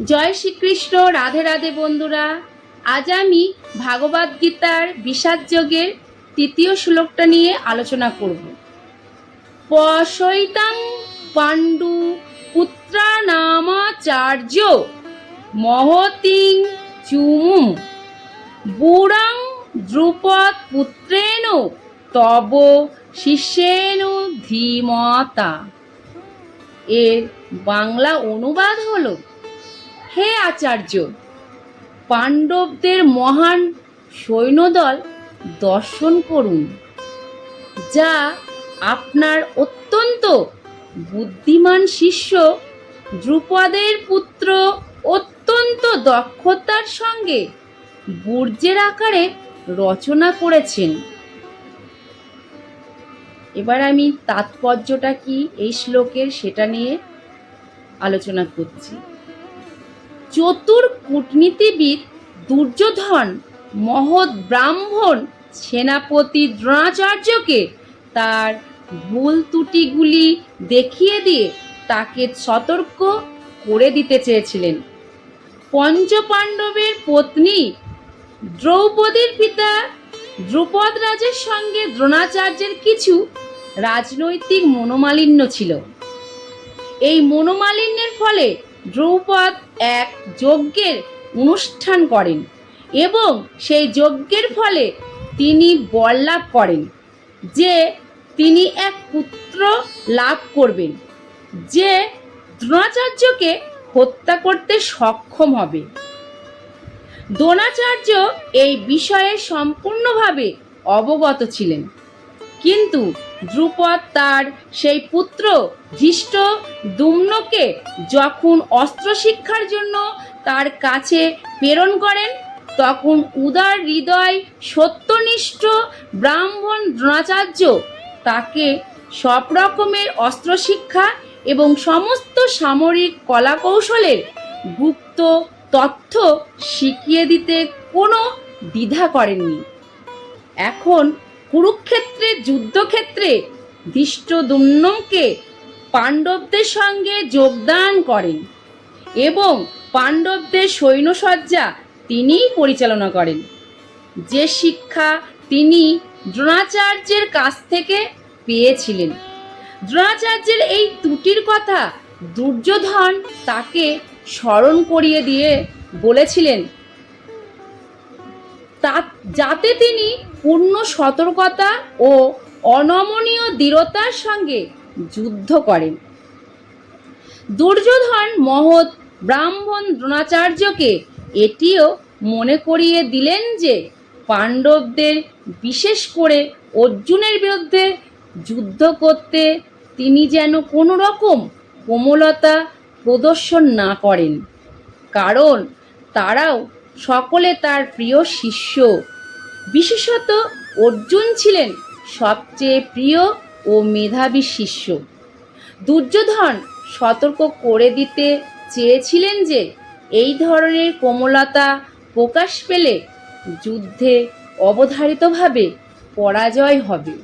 জয় শ্রীকৃষ্ণ। রাধে রাধে বন্ধুরা, আজ আমি ভাগবত গীতার বিষাদ যোগের তৃতীয় শ্লোকটা নিয়ে আলোচনা করব। পশৈতাং পাণ্ডু পুত্রানামাচার্য মহতিং চুমুম বুড়াং দ্রুপদ পুত্রেণ তব শিষ্যেন ধীমতা। এর বাংলা অনুবাদ হলো, হে আচার্য, পাণ্ডবদের মহান সৈন্যদল দর্শন করুন, যা আপনার অত্যন্ত বুদ্ধিমান শিষ্য দ্রুপদের পুত্র অত্যন্ত দক্ষতার সঙ্গে বর্জ্যের আকারে রচনা করেছেন। এবার আমি তাৎপর্যটা কি এই শ্লোকের সেটা নিয়ে আলোচনা করছি। চতুর কূটনীতিবিদ দুর্যোধন মহৎ ব্রাহ্মণ সেনাপতি দ্রোণাচার্যকে তার ভুল ত্রুটিগুলি দেখিয়ে দিয়ে তাকে সতর্ক করে দিতে চেয়েছিলেন। পঞ্চপাণ্ডবের পত্নী দ্রৌপদীর পিতা দ্রুপদ রাজের সঙ্গে দ্রোণাচার্যের কিছু রাজনৈতিক মনোমালিন্য ছিল। এই মনোমালিন্যের ফলে দ্রৌপদ এক যজ্ঞের অনুষ্ঠান করেন এবং সেই যজ্ঞের ফলে তিনি বর লাভ করেন যে তিনি এক পুত্র লাভ করবেন, যে দ্রোণাচার্যকে হত্যা করতে সক্ষম হবে। দ্রোণাচার্য এই বিষয়ে সম্পূর্ণভাবে অবগত ছিলেন, কিন্তু দ্রুপদ তার সেই পুত্র ধৃষ্টদ্যুম্নকে যখন অস্ত্র শিক্ষার জন্য তার কাছে প্রেরণ করেন, তখন উদার হৃদয় সত্যনিষ্ঠ ব্রাহ্মণ দ্রোণাচার্য তাকে সব রকমের অস্ত্র শিক্ষা এবং সমস্ত সামরিক কলাকৌশলের গুপ্ত তথ্য শিখিয়ে দিতে কোনো দ্বিধা করেননি। এখন কুরুক্ষেত্রের যুদ্ধক্ষেত্রে ধৃষ্টদ্যুম্নকে পাণ্ডবদের সঙ্গে যোগদান করেন এবং পাণ্ডবদের সৈন্যসজ্জা তিনিই পরিচালনা করেন। যে শিক্ষা তিনি দ্রোণাচার্যের কাছ থেকে পেয়েছিলেন, দ্রোণাচার্যের এই ত্রুটির কথা দুর্যোধন তাকে স্মরণ করিয়ে দিয়ে বলেছিলেন, যাতে তিনি পূর্ণ সতর্কতা ও অনমনীয় দৃঢ়তার সঙ্গে যুদ্ধ করেন। দুর্যোধন মহৎ ব্রাহ্মণ দ্রোণাচার্যকে এটিও মনে করিয়ে দিলেন যে পাণ্ডবদের, বিশেষ করে অর্জুনের বিরুদ্ধে যুদ্ধ করতে তিনি যেন কোনো রকম কোমলতা প্রদর্শন না করেন, কারণ তারাও সকলে তার প্রিয় শিষ্য। বিশেষত অর্জুন ছিলেন সবচেয়ে প্রিয় ও মেধাবী শিষ্য। দুর্যোধন সতর্ক করে দিতে চেয়েছিলেন যে এই ধরনের কোমলতা প্রকাশ পেলে যুদ্ধে অবধারিতভাবে পরাজয় হবে।